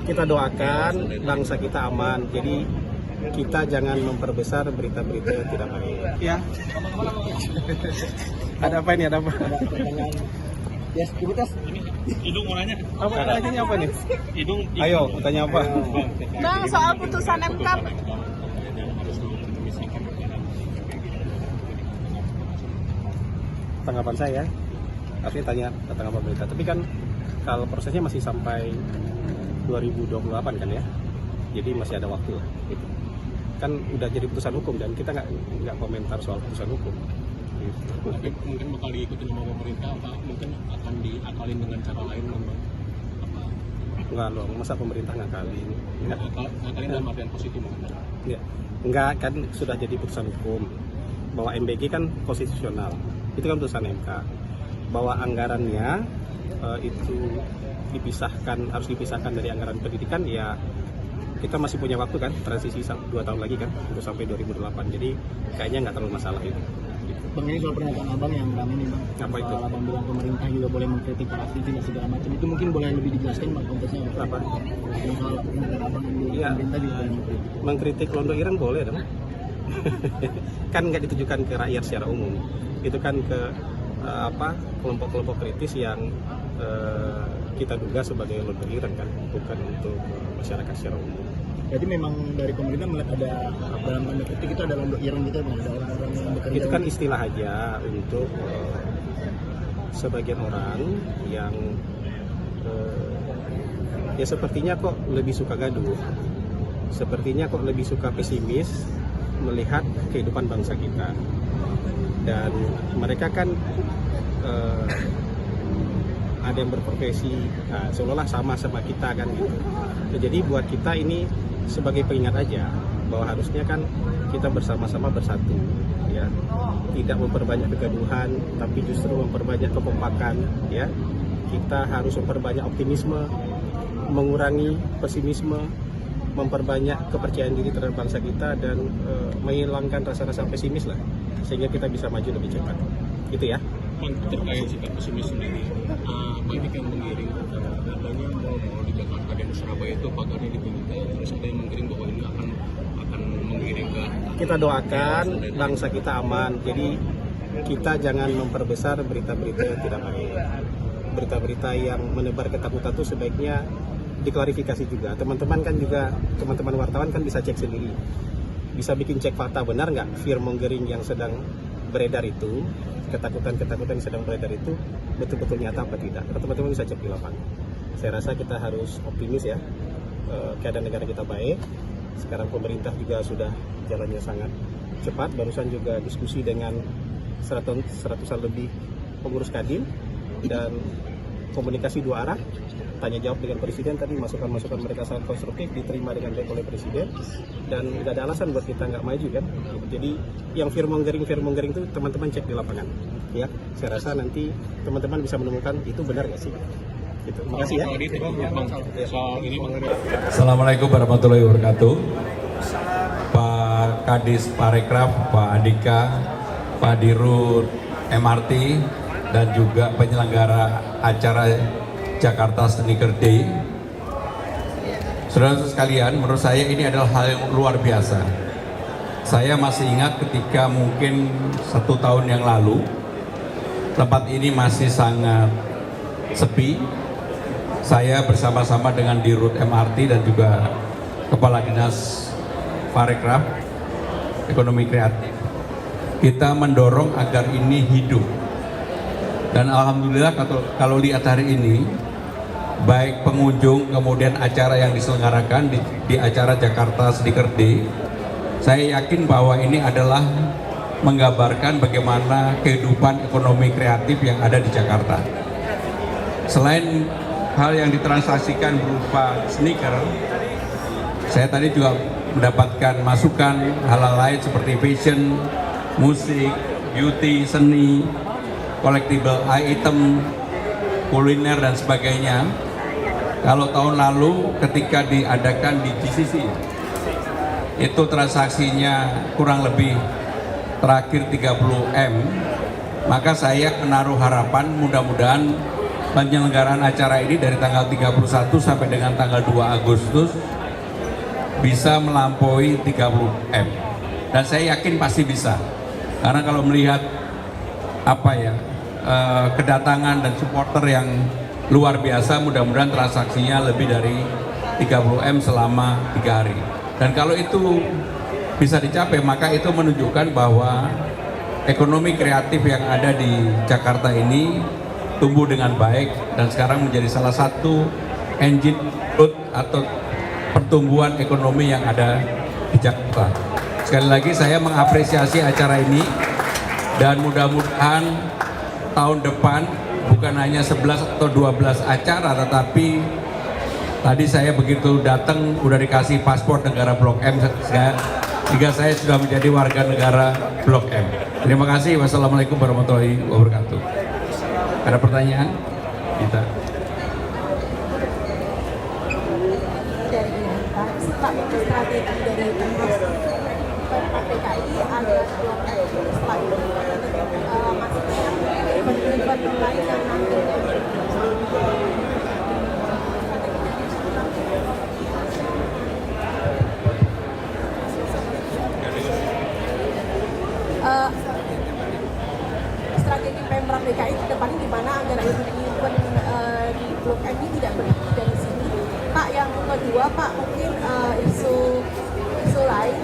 kita doakan bangsa kita aman. Jadi kita jangan memperbesar berita-berita yang tidak baik. Ya. Ada apa ini? Ada apa? Ya, aktivitas. Hidung mau nanya. Apa tanya apa nih? Hidung. Ayo, tanya apa? Bang, soal putusan MK. Tanggapan saya, artinya tanya tentang pemerintah. Tapi kan kalau prosesnya masih sampai 2028 kan ya, jadi masih ada waktu lah. Gitu. Kan udah jadi putusan hukum dan kita nggak komentar soal putusan hukum. Gitu. Tapi mungkin bakal diikutin sama pemerintah, apa mungkin akan diakalin dengan cara lain, Bang? Enggak loh, masa pemerintah ngakalin? Ngakalin dalam artian positif, Bang? Ya, enggak, kan sudah jadi putusan hukum bahwa MBG kan konstitusional, itu kan putusan MK. Bahwa anggarannya itu harus dipisahkan dari anggaran pendidikan, ya kita masih punya waktu kan, transisi 2 tahun lagi kan, untuk sampai 2028. Jadi kayaknya nggak terlalu masalah itu. Gitu. Bang, ini soal pernyataan abang yang ramai nih bang. Apa itu? Soal abang bilang pemerintah juga boleh mengkritik para aktivis dan segala macam. Itu mungkin boleh lebih dijelaskan bang konteksnya Apa? Yang soal pernyataan abang yang bilang Iya. pemerintah juga boleh mengkritik. Mengkritik Londo Ireng boleh dong. Kan nggak ditujukan ke rakyat secara umum. Itu kan ke kelompok-kelompok kritis yang kita duga sebagai Londo Ireng kan, bukan untuk masyarakat secara umum. Jadi memang dari pemerintah melihat ada dalam tanda petik itu ada Londo Ireng gitu bang, ada orang-orang yang bekerja. Itu kan istilah aja untuk sebagian orang yang ya sepertinya kok lebih suka gaduh, sepertinya kok lebih suka pesimis melihat kehidupan bangsa kita. Dan mereka kan ada yang berprofesi seolah-olah sama kita kan gitu. Jadi buat kita ini sebagai pengingat aja bahwa harusnya kan kita bersama-sama bersatu, ya, tidak memperbanyak kegaduhan, tapi justru memperbanyak kekompakan, ya. Kita harus memperbanyak optimisme, mengurangi pesimisme, memperbanyak kepercayaan diri terhadap bangsa kita, dan menghilangkan rasa-rasa pesimis lah, sehingga kita bisa maju lebih cepat. Gitu ya. Terkait sikap pesimis sendiri, banyak yang mengiring adanya mau di Jakarta dan Surabaya itu pagarnya dibuka, terus ada yang mengiring bahwa ini akan mengiring ke. Kita doakan bangsa kita aman. Jadi kita jangan memperbesar berita-berita yang tidak baik. Berita-berita yang menebar ketakutan itu sebaiknya diklarifikasi juga. Teman-teman kan juga, teman-teman wartawan kan bisa cek sendiri, bisa bikin cek fakta, benar nggak fear mongering yang sedang beredar itu, ketakutan-ketakutan yang sedang beredar itu betul-betul nyata apa tidak. Teman-teman bisa cek di lapangan. Saya rasa kita harus optimis ya, keadaan negara kita baik. Sekarang pemerintah juga sudah jalannya sangat cepat. Barusan juga diskusi dengan seratusan lebih pengurus Kadin, dan komunikasi 2 arah, tanya jawab dengan presiden tadi, masukan-masukan mereka sangat konstruktif, diterima dengan baik oleh presiden, dan tidak ada alasan buat kita nggak maju kan. Jadi yang fear mongering itu teman-teman cek di lapangan ya. Saya rasa nanti teman-teman bisa menemukan itu benar nggak sih. Gitu. Terima kasih ya. Assalamualaikum warahmatullahi wabarakatuh. Pak Kadis Parekraf, Pak Andika, Pak Dirut MRT, dan juga penyelenggara acara Jakarta Sneaker Day. Saudara-saudara sekalian, menurut saya ini adalah hal yang luar biasa. Saya masih ingat ketika mungkin 1 tahun yang lalu, tempat ini masih sangat sepi. Saya bersama-sama dengan Dirut MRT dan juga Kepala Dinas Parekraf Ekonomi Kreatif, kita mendorong agar ini hidup. Dan alhamdulillah kalau lihat hari ini, baik pengunjung kemudian acara yang diselenggarakan di acara Jakarta Sneaker Day, saya yakin bahwa ini adalah menggambarkan bagaimana kehidupan ekonomi kreatif yang ada di Jakarta. Selain hal yang ditransaksikan berupa sneaker, saya tadi juga mendapatkan masukan hal-hal lain seperti fashion, musik, beauty, seni, collectible item, kuliner dan sebagainya. Kalau tahun lalu ketika diadakan di GCC, itu transaksinya kurang lebih terakhir 30 M, maka saya menaruh harapan mudah-mudahan penyelenggaraan acara ini dari tanggal 31 sampai dengan tanggal 2 Agustus bisa melampaui 30M. Dan saya yakin pasti bisa. Karena kalau melihat kedatangan dan supporter yang luar biasa, mudah-mudahan transaksinya lebih dari 30M selama 3 hari. Dan kalau itu bisa dicapai, maka itu menunjukkan bahwa ekonomi kreatif yang ada di Jakarta ini tumbuh dengan baik dan sekarang menjadi salah satu engine growth atau pertumbuhan ekonomi yang ada di Jakarta. Sekali lagi saya mengapresiasi acara ini dan mudah-mudahan tahun depan bukan hanya 11 atau 12 acara, tetapi tadi saya begitu datang udah dikasih paspor negara Blok M sehingga saya sudah menjadi warga negara Blok M. Terima kasih. Wassalamualaikum warahmatullahi wabarakatuh. Ada pertanyaan? Kita. Dari Pak, strategi dari PKI ada Blok M setelah itu maksudnya event lain yang nanti strategi Pemprov DKI ke depannya gimana agar event di Blok M ini tidak berhenti dari sini, Pak. Yang kedua, Pak, mungkin isu lain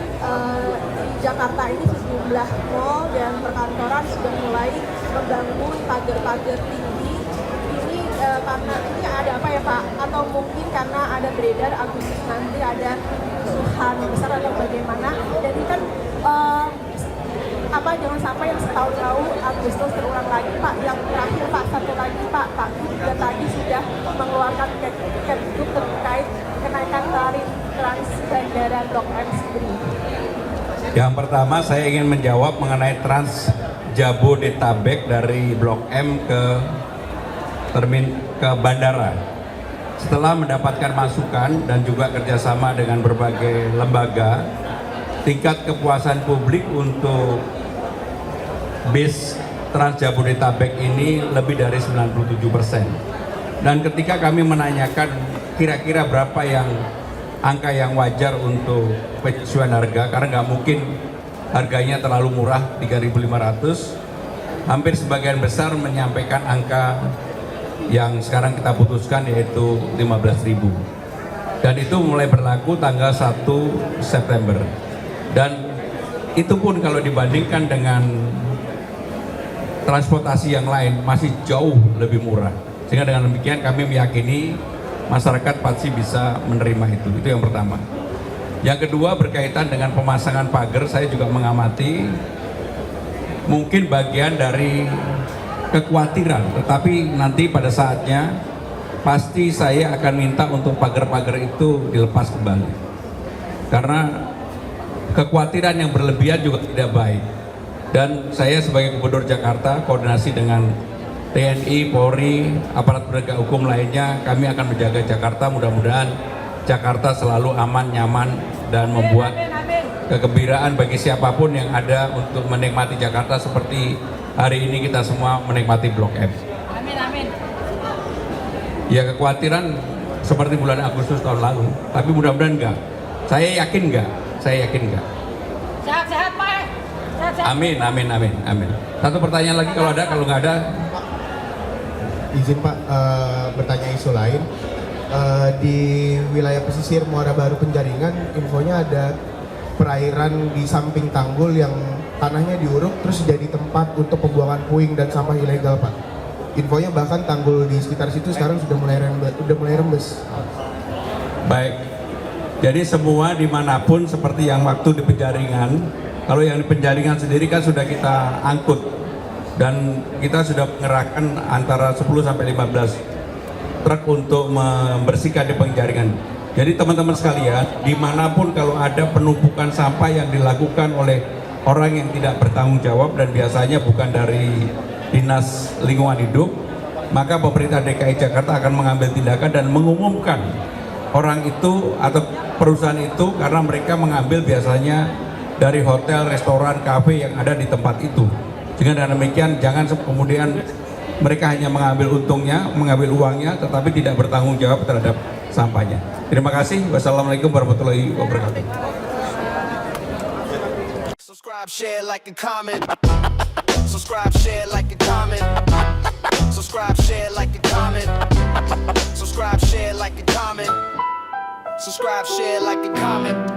di Jakarta ini sejumlah mall dan perkantoran sudah mulai membangun pagar-pagar tinggi. Ini karena ini ada apa ya, Pak? Atau mungkin karena ada beredar Agustus nanti ada kerusuhan besar atau bagaimana? Dan ini kan jangan sampai yang setahun lalu Agustus terulang lagi, Pak. Yang terakhir, Pak, satu lagi, Pak juga tadi sudah mengeluarkan Kemdikbud terkait kenaikan tarif trans bandara Blok M sendiri. Yang pertama saya ingin menjawab mengenai Trans Jabodetabek dari Blok M ke bandara. Setelah mendapatkan masukan dan juga kerjasama dengan berbagai lembaga, tingkat kepuasan publik untuk bis Trans Jabodetabek ini lebih dari 97%. Dan ketika kami menanyakan kira-kira berapa angka yang wajar untuk penyesuaian harga, karena nggak mungkin harganya terlalu murah 3.500, hampir sebagian besar menyampaikan angka yang sekarang kita putuskan yaitu 15.000. Dan itu mulai berlaku tanggal 1 September. Dan itu pun kalau dibandingkan dengan transportasi yang lain masih jauh lebih murah. Sehingga dengan demikian kami meyakini masyarakat pasti bisa menerima itu. Itu yang pertama. Yang kedua berkaitan dengan pemasangan pagar, saya juga mengamati mungkin bagian dari kekhawatiran, tetapi nanti pada saatnya pasti saya akan minta untuk pagar-pagar itu dilepas kembali. Karena kekhawatiran yang berlebihan juga tidak baik. Dan saya sebagai Gubernur Jakarta koordinasi dengan TNI, Polri, aparat penegak hukum lainnya, kami akan menjaga Jakarta. Mudah-mudahan Jakarta selalu aman, nyaman, dan membuat kegembiraan bagi siapapun yang ada untuk menikmati Jakarta seperti hari ini kita semua menikmati Blok M. Amin, amin. Ya, kekhawatiran seperti bulan Agustus tahun lalu, tapi mudah-mudahan enggak. Saya yakin enggak. Sehat-sehat, Pak. Sehat-sehat. Amin. Satu pertanyaan lagi kalau ada, kalau nggak ada. Izin Pak, bertanya isu lain. Di wilayah pesisir Muara Baru Penjaringan, infonya ada perairan di samping tanggul yang tanahnya diuruk terus jadi tempat untuk pembuangan puing dan sampah ilegal, Pak. Infonya bahkan tanggul di sekitar situ sekarang sudah mulai rembes. Baik. Jadi semua dimanapun seperti yang waktu di Penjaringan, kalau yang di Penjaringan sendiri kan sudah kita angkut dan kita sudah mengerahkan antara 10 sampai 15 truk untuk membersihkan di Penjaringan. Jadi teman-teman sekalian, dimanapun kalau ada penumpukan sampah yang dilakukan oleh orang yang tidak bertanggung jawab dan biasanya bukan dari Dinas Lingkungan Hidup, maka pemerintah DKI Jakarta akan mengambil tindakan dan mengumumkan orang itu atau perusahaan itu karena mereka mengambil biasanya dari hotel, restoran, kafe yang ada di tempat itu. Sehingga dengan demikian jangan kemudian Mereka hanya mengambil untungnya, mengambil uangnya, tetapi tidak bertanggung jawab terhadap sampahnya. Terima kasih. Wassalamualaikum warahmatullahi wabarakatuh. Subscribe, share, like, and comment. Subscribe, share, like, and comment. Subscribe, share, like, and comment. Subscribe, share, like, and comment. Subscribe, share, like, and comment.